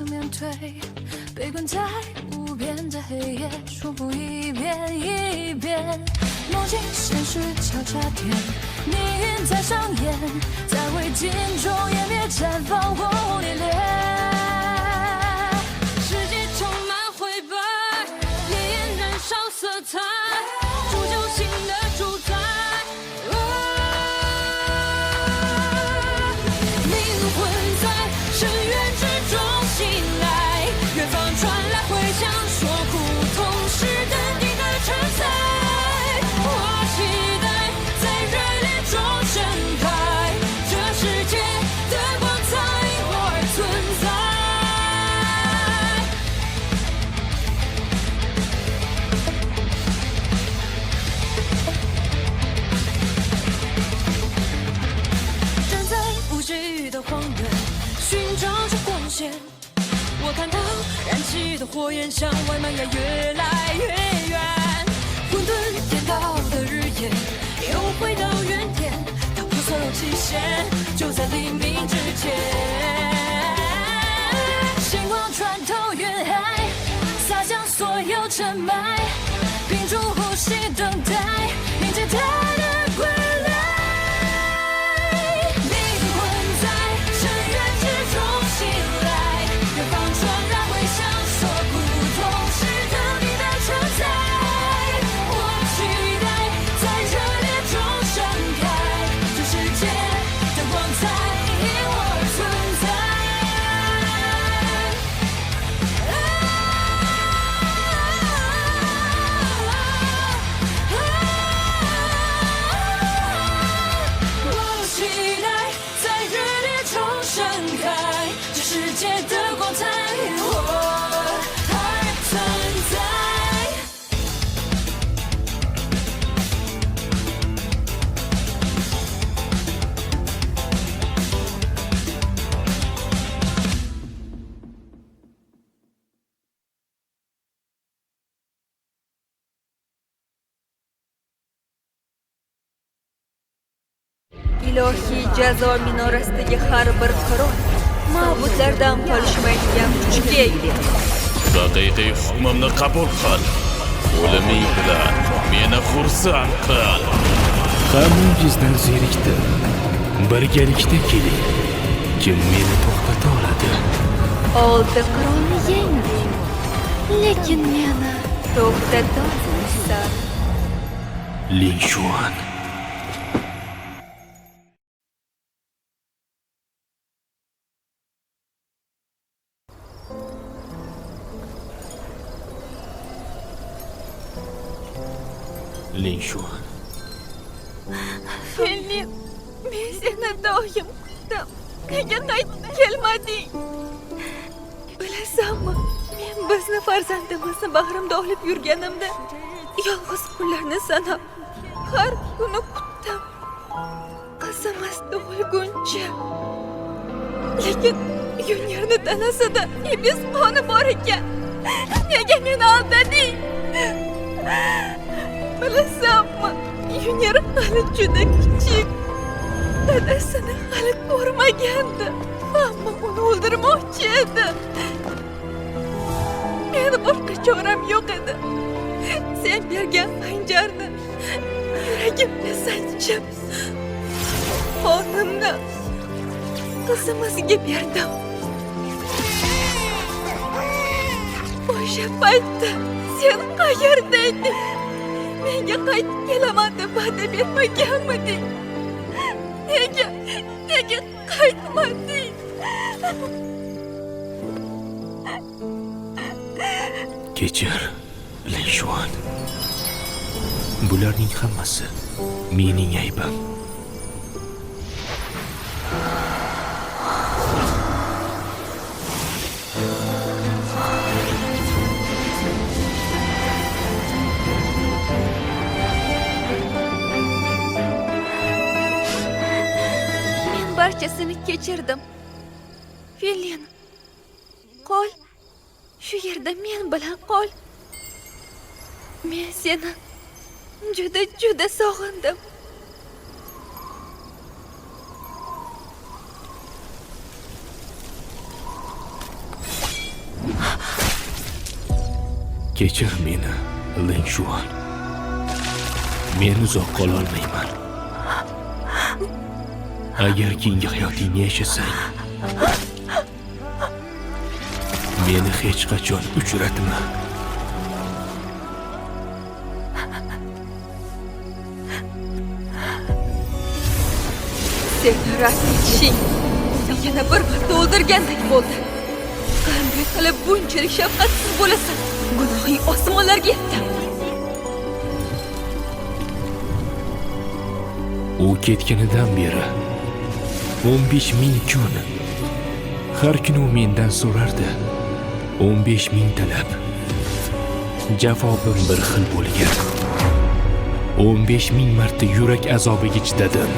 的面对，被关在无边的黑夜，重复一遍一遍。梦境现实交叉点，命运在上演，在灰烬中湮灭，绽放轰轰烈烈。世界充满灰白，烈焰燃烧色彩，铸就新的主宰。灵魂在深渊之中醒来，远方传来回响，说苦痛是登顶的承载。我期待在热烈中盛开，这世界的光彩因我而存在。站在无际的荒原，寻找着光线。我看到燃起的火焰向外蔓延，越来越远。混沌颠倒的日夜，又回到原点，打破所有极限，就在黎明之前。星光穿透云海，洒向所有尘埃，屏住呼吸，等待迎接它的归来。灵魂在深渊之中醒来，远方传来回响，说苦痛是等你的承载。我期待在热烈中盛开，这世界的光彩因我而存在。我期待在热烈中盛开，这世界的光彩因我而存在。Ilohiy jazo minorasidagi har bir qiron ma'budlardan qolishmaydigan kuchga ega. Haqiqiy hukmimni qabul qil. O'liming bilan meni xursand qil. Hammangizdan zerikdim. Birgalikda keling. Kim meni to'xtata oladi? Olti qironni yengdim, lekin meni to'xtata olmaysan. Lin Shuan. Lin Shuan. Felin, men seni doim kutdim. Nega qaytib kelmading? Bilasanmi, men bizni farzandimizni bag'rimda olib yurganimda yolg'iz kunlarni sanab har kuni kutdim. Qizimiz tug'ilguncha. Lekin Yunyarni tanasida iblis qoni bor ekan. Nega meni aldading? Bilasanmi, Yunyar hali juda kichik. Dadasini hali ko'rmagandi. Ammo uni o'ldirmoqchi edi. Meni boshqa choram yo'q edi. Sen bergan panjarni yuragimga sanchib, qonimni qizimizga berdim. O'sha paytda sen qayerda eding? Menga qaytib kelaman deb va'da bermaganmiding? Nega qaytmading? Kechir, Lin Shuan. Bularning hammasi mening aybim. Barchasini kechirdim. Felin, qol. Shu yerda men bilan qol. Men seni juda sog'indim. Kechir meni, Lingshuan. Men uzoq qololmayman. Agar keyingi hayotingni yashasang, meni hech qachon uchratma. Seni rasmiy tishing yana bir marta o'ldirgandek bo'ldi. Qanday qilib bunchalik shafqatsiz bo'lasan? Gunohing osmonlarga yetdi. U ketganidan beri 15,000 kun. Har kuni u mendan so'rardi. 15,000 talab. Javobim bir xil bo'lgan. 15,000 marta yurak azobiga chidadim.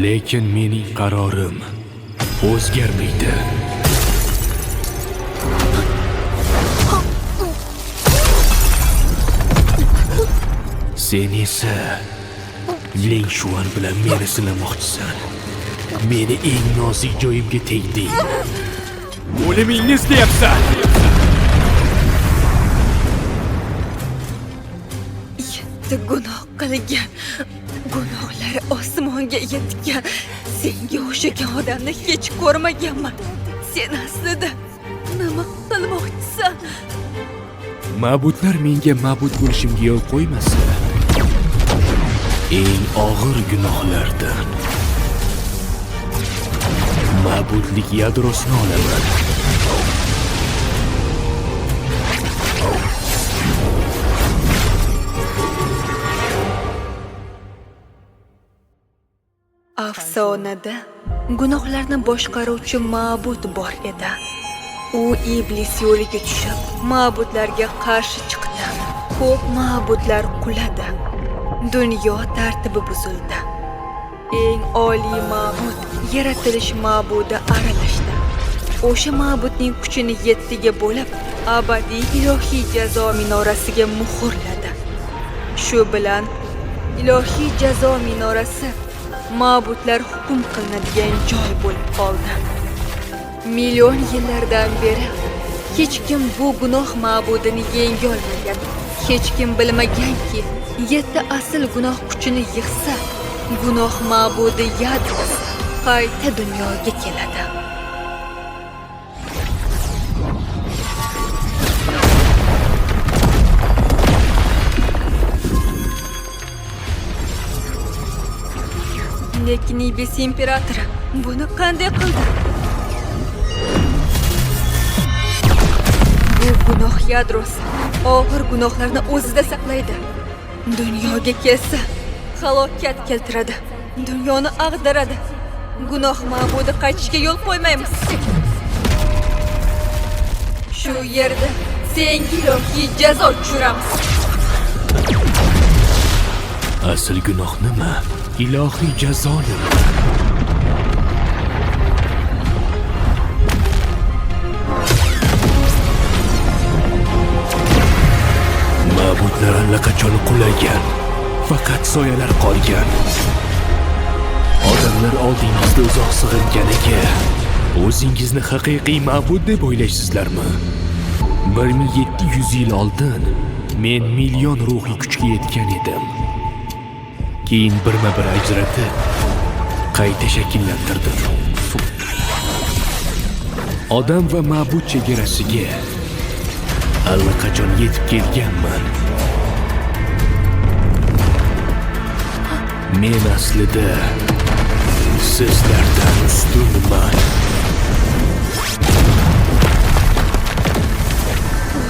Lekin mening qarorim o'zgarmaydi. Sen esa Lingshuan bilan meni sinamoqchisan. Meni eng nozik joyimga tegding. O'limingni istayapsan. Yetti gunoh qilgan. Gunohlari osmonga yetgan. Senga o'xshagan odamni hech ko'rmaganman. Sen aslida nima qilmoqchisan? Ma'budlar menga ma'bud bo'lishimga yo'l qo'ymasa, eng og'ir gunohlardan ma'budlik yadrosini olaman. Afsonada gunohlarni boshqaruvchi ma'bud bor edi. U iblis yo'liga tushib, ma'budlarga qarshi chiqdi. Ko'p ma'budlar quladi. Dunyo tartibi buzildi. Eng oliy ma'bud, yaratilish ma'budi aralashdi. O'sha ma'budning kuchini 7 ga bo'lib, abadiy ilohiy jazo minorasiga muhrladi. Shu bilan ilohiy jazo minorasi ma'budlar hukm qilinadigan joy bo'lib qoldi. Million yillardan beri hech kim bu gunoh ma'budini yenga olmagan. Hech kim bilmaganki, 7 asl gunoh kuchini yig'sa, gunoh ma'budi yadrosi qayta dunyoga keladi. Lekin Iblis imperatori buni qanday qildi? Bu gunoh yadrosi og'ir gunohlarni o'zida saqlaydi. Dunyoga kelsa, halokat keltiradi. Dunyoni ag'daradi. Gunoh ma'budi qaytishga yo'l qo'ymaymiz. Shu yerda senga ilohiy jazo tushiramiz. Asl gunoh nima? Ilohiy jazo nima? Ma'budlar allaqachon qulagan. Faqat soyalar qolgan. Odamlar oldingizda uzoq sig'inganiga o'zingizni haqiqiy ma'bud deb o'ylaysizlarmi? 1700 yil oldin men million ruhiy kuchga yetgan edim. Keyin birma-bir ajratib, qayta shakllantirdim. Odam va ma'bud chegarasiga allaqachon yetib kelganman. Men aslida sizlardan ustunman.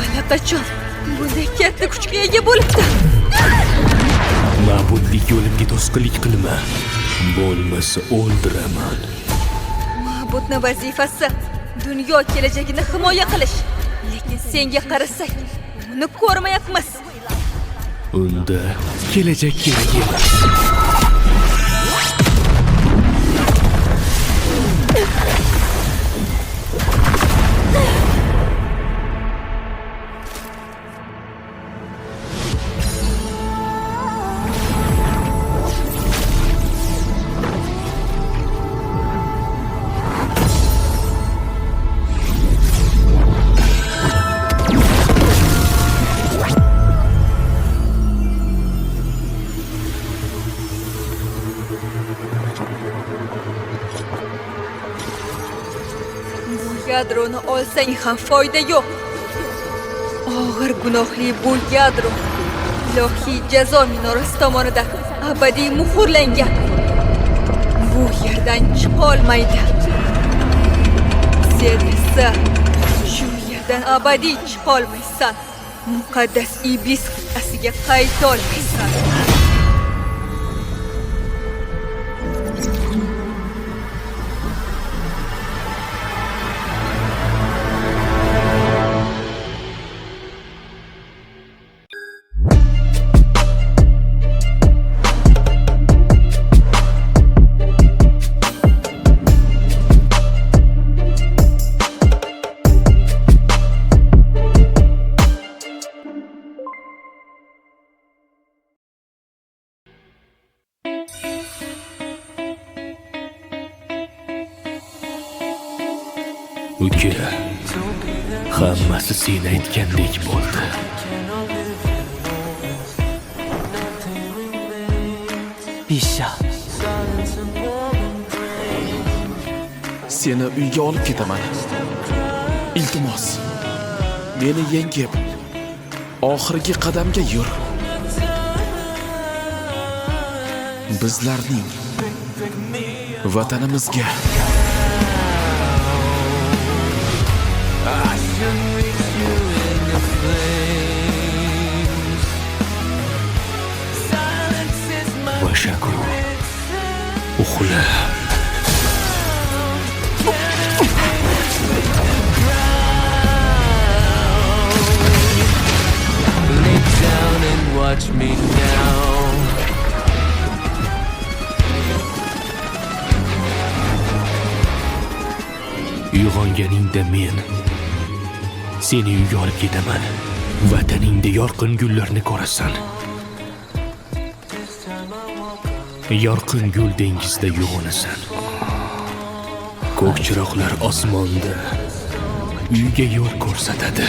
Allaqachon bunday katta kuchga ega bo'libdi. Ma'budlik yo'limga to'sqinlik qilma. Bo'lmasa o'ldiraman. Ma'budning vazifasi dunyo kelajagini himoya qilish. Lekin senga qarasak, uni ko'rmayapmiz. Unda kelajak kerak emas. yadroni olsang ham foyda yo'q. Og'ir gunohli bu yadro ilohiy jazo minorasi tomonidan abadiy muhrlangan. Bu yerdan chiqa olmaydi. Sen esa shu yerdan abadiy chiqa olmaysan. Muqaddas iblis qit'asiga qayta olmaysan. Uka, hammasi sen aytgandek bo'ldi. Bisha, Seni uyga olib ketaman. Iltimos, meni yengib, oxirgi qadamga yur. Bizlarning vatanimizga. Vashaku, uxla. lay down and watch me now. Uyg'onganingda men seni uyga olib ketaman. Vataningda yorqin gullarni ko'rasan. Yorqin gul dengizda yo'g'onasan. Ko'k chiroqlar osmonda uyga yo'l ko'rsatadi.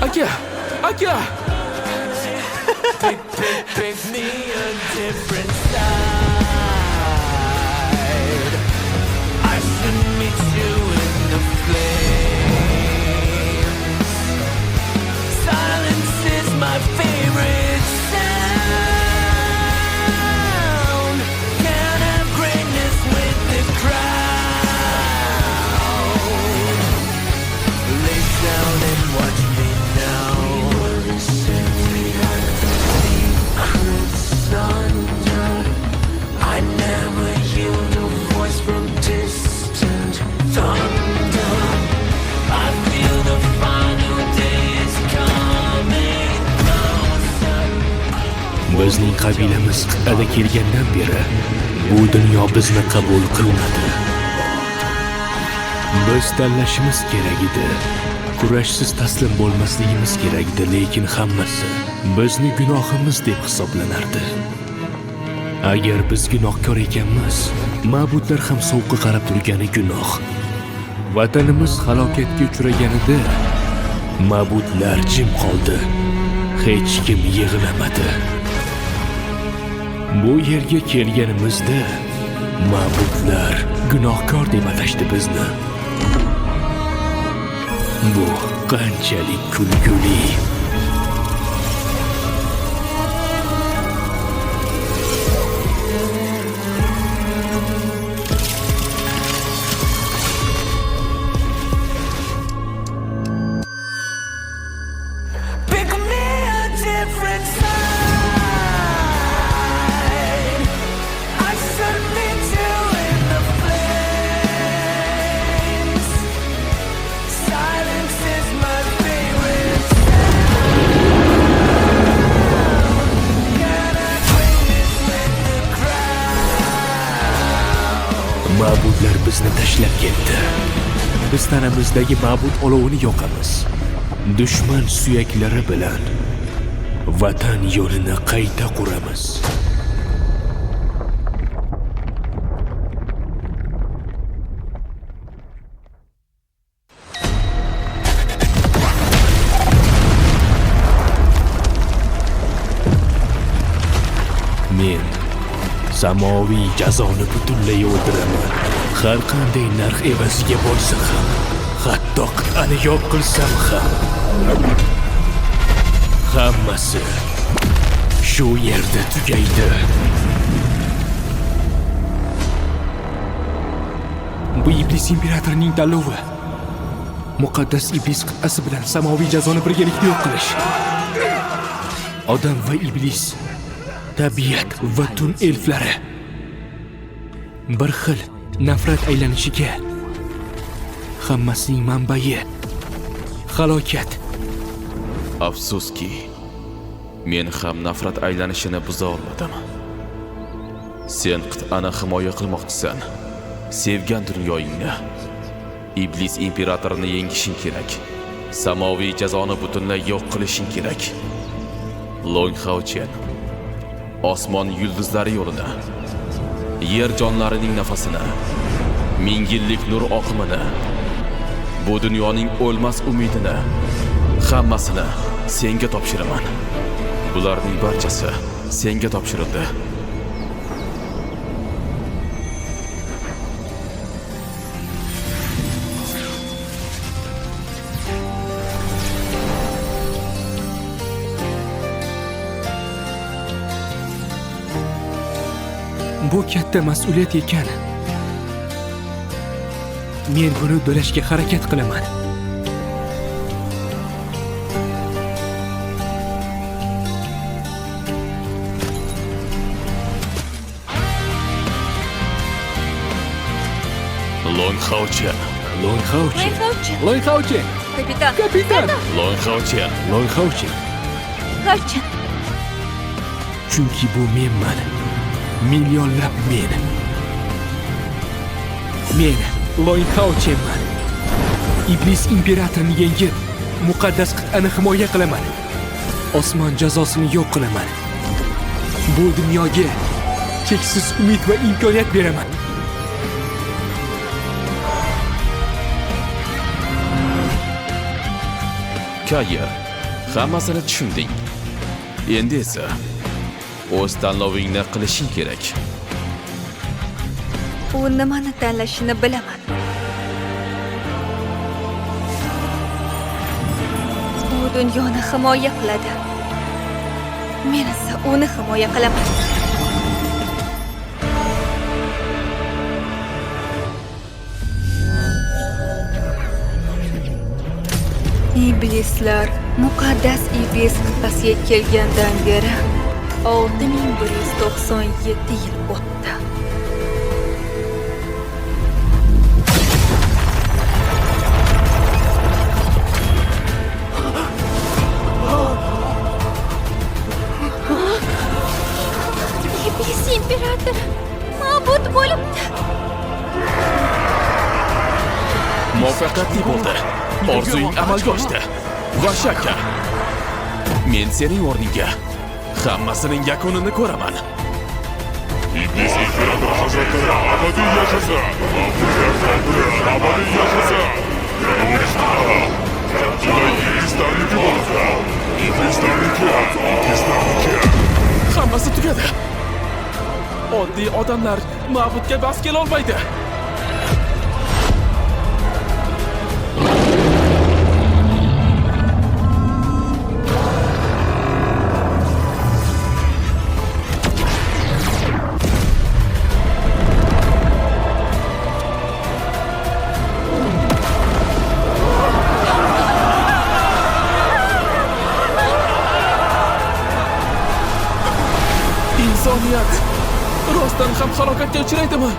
Aka, aka. Pick me a different side. I should meet you in the flames. Silence is my favorite sound. Can't have greatness with the crowd. Lay down and watch me now. I never heard a voice from distant thunder. I feel the final day is coming closer. Bizning qabilamiz qit'ada kelgandan beri bu dunyo bizni qabul qilmadi. Biz tanlashimiz kerak edi. Kurashsiz taslim bo'lmasligimiz kerak edi, lekin hammasi bizni gunohimiz deb hisoblanardi. Agar biz gunohkor ekanmiz, ma'budlar ham sovuqqa qarab turgani gunoh. Vatanimiz halokatga uchraganida ma'budlar jim qoldi. Hech kim yig'lamadi. Bu yerga kelganimizda ma'budlar gunohkor deb atashdi bizni. Bu qanchalik kulguli. Pick me a different side. I should meet you in the flames. Silence is my favorite sound. Can I bring this with the crowd? Ma'budlar bizni tashlab ketdi. Biz tanamizdagi ma'bud olovini yoqamiz. Dushman suyaklari bilan vatan yo'lini qayta quramiz. Men samoviy jazoni butunlay o'ldiraman. Har qanday narx evaziga bo'lsa ham, hatto qit'ani yo'q qilsam ham. Hammasi shu yerda tugaydi. Bu iblis imperatorining tanlovi. Muqaddas iblis qit'asi bilan samoviy jazoni birgalikda yo'q qilish. Odam va iblis, tabiat va tun elflari bir xil nafrat aylanishiga, hammasining manbai halokat. Afsuski, men ham nafrat aylanishini buza olmadim. Sen qit'ani himoya qilmoqchisan. Sevgan dunyoyingni, iblis imperatorini yengishing kerak. Samoviy jazoni butunlay yo'q qilishing kerak. Long Hao-Chen, osmon yulduzlari yo'lini, yer jonlarining nafasini, ming yillik nur oqimini, bu dunyoning o'lmas umidini, hammasini senga topshiraman. Bularning barchasi senga topshirildi. Bu katta mas'uliyat ekan. Men buni uddalashga harakat qilaman. Long Hao-Chen. Long Hao-Chen. Long Hao-Chen. Kapitan. Kapitan. Long Hao-Chen. Long Hao-Chen. Hao-Chen. Chunki bu menman. Millionlab men. Men Long Hao-Chenman. Iblis imperatorini yengib, muqaddas qit'ani himoya qilaman. Osmon jazosini yo'q qilaman. Bu dunyoga cheksiz umid va imkoniyat beraman. Kayer, hammasini tushunding. Endi esa o'z tanlovingni qilishing kerak. U nimani tanlashini bilaman. U dunyoni himoya qiladi. Men esa uni himoya qilaman. Iblislar muqaddas iblis qit'asiga kelgandan beri 6197 yil o'tdi. Iblis imperatori ma'bud bo'libdi. Muvaffaqiyatli bo'ldi. Orzuying amalga oshdi. Va shakka, men sening o'rningga hammasining yakunini ko'raman. Iblis imperator hazratlari abadiy yashasin. Abadiy yashasin. Iblislarniki bo'ldi. Iblislarniki. Hammasi tugadi. Oddiy odamlar ma'budga bas kela olmaydi. Insoniyat rostdan ham halokatga uchraydimi?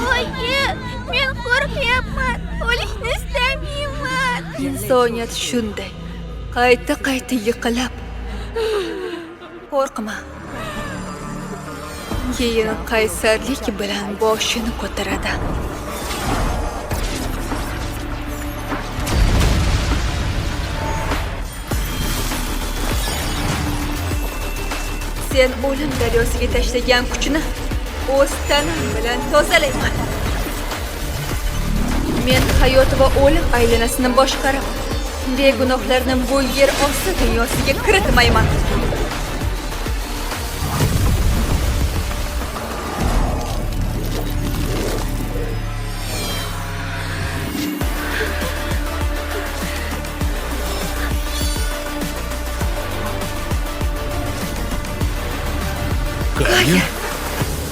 Oyi, men qo'rqyapman. O'lishni istamayman. Insoniyat shunday. Qayta yiqilib. Qo'rqma. Keyin qaysarlik bilan boshini ko'taradi. Sen o'lim daryosiga tashlagan kuchni o'z tanim bilan tozalayman. Men hayot va o'lim aylanasini boshqarib, Begunohlarni bu yer osti dunyosiga kiritmayman.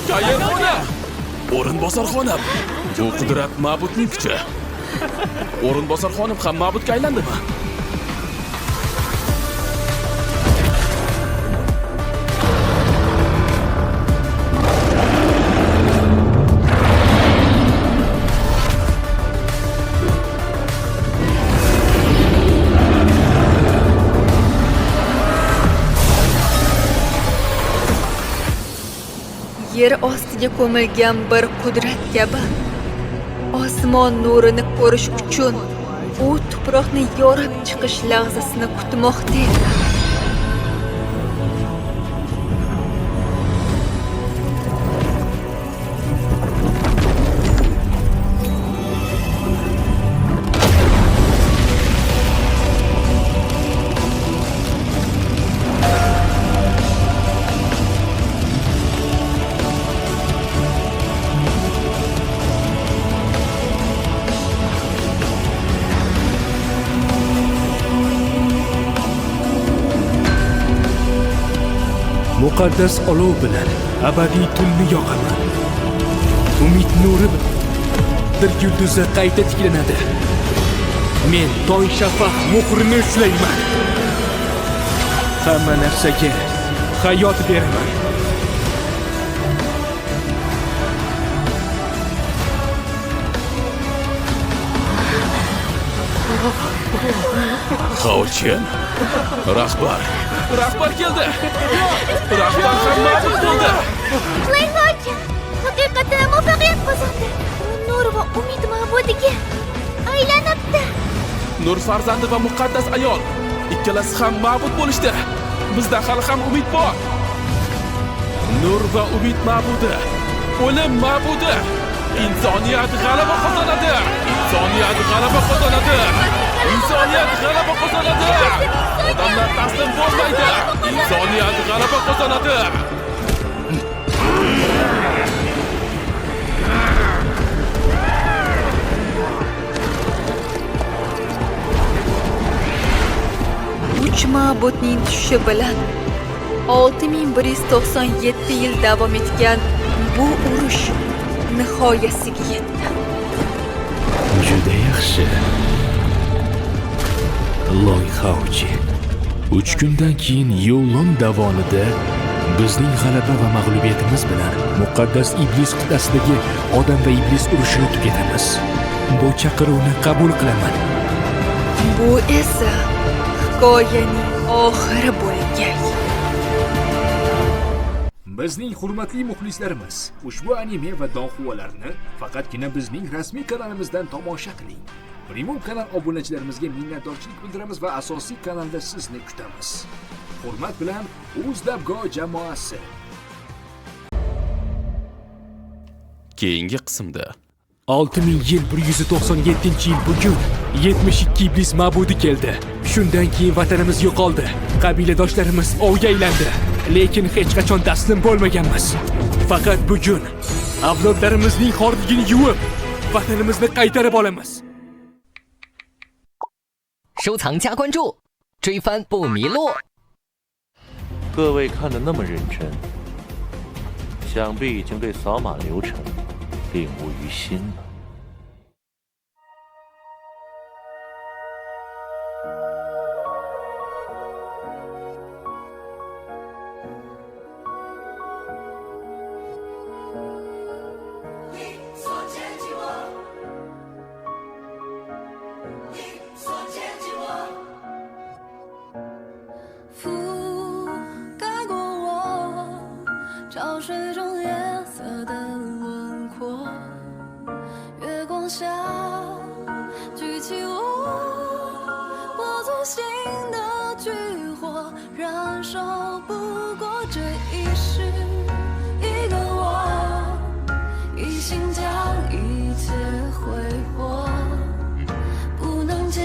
Qayer ona? O'rinbosar xonim. Bu qudrat ma'budning kuchi. O'rinbosar xonim ham ma'budga aylandimi? Yer ostiga ko'milgan bir qudrat kabi osmon nurini ko'rish uchun u tuproqni yorib chiqish lahzasini kutmoqda edi. Muqaddas olov bilan abadiy tunni yoqaman. Umid nuri bir yulduzi qayta tiklanadi. Men tong shafaq muhrini ushlayman. Hamma narsaga hayot beraman. Xaochen, Rahbar keldi. Rahbar ham ma'bud bo'ldi. Playhoycha haqiqatan muvaffaqiyat qozondi. Nur va umid ma'budiga aylanibdi. Nur farzandi va muqaddas ayol. Ikkalasi ham ma'bud bo'lishdi. Bizda hali ham umid bor. Nur va umid ma'budi. O'lim ma'budi. İnsaniyat g'alaba qozonadi. İnsaniyat g'alaba qozonadi. İnsaniyat g'alaba qozonadi. Odamlar taslim bo'lmaydi. İnsaniyat g'alaba qozonadi. Uch ma'budning tushishi bilan 6197 yil davom etgan bu urush nihoyasiga yetdi. Juda yaxshi. Long Xaochi. 3 kundan keyin Yulon davonida bizning g'alaba va mag'lubiyatimiz bilan muqaddas iblis qit'asidagi odam va iblis urushini tugatamiz. Bu chaqiruvni qabul qilaman. Bu esa hikoyaning oxiri bo'lgay. Bizning hurmatli muxlislarimiz, ushbu anime va donxuvalarni faqatgina bizning rasmiy kanalimizdan tomosha qiling. Premium kanal obunachilarimizga minnatdorchilik bildiramiz va asosiy kanalda sizni kutamiz. Hurmat bilan Uzdabgo jamoasi. Keyingi qismda 6000 yil 197-yil bugun 72 iblis ma'budi keldi. Shundan keyin vatanimiz yo'qoldi. Qabiladoshlarimiz ovga aylandi. Lekin hech qachon taslim bo'lmaganmiz. Faqat bugun avlodlarimizning xorligini yuvib, vatanimizni qaytarib olamiz. 收藏加关注，追番不迷路。各位看得那么认真，想必已经对扫码流程领悟于心了。覆盖过我，潮水中夜色的轮廓，月光下举起我粗心的炬火，燃烧不过这一世一个我，一心将一切挥霍，不能借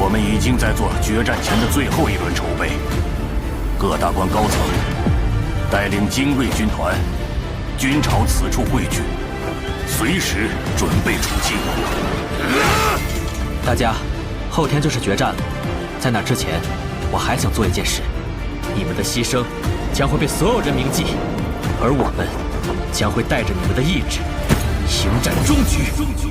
我们已经在做决战前的最后一轮筹备，各大关高层带领精锐军团，均朝此处汇聚，随时准备出击。大家，后天就是决战了，在那之前，我还想做一件事：你们的牺牲将会被所有人铭记，而我们将会带着你们的意志，迎战终局。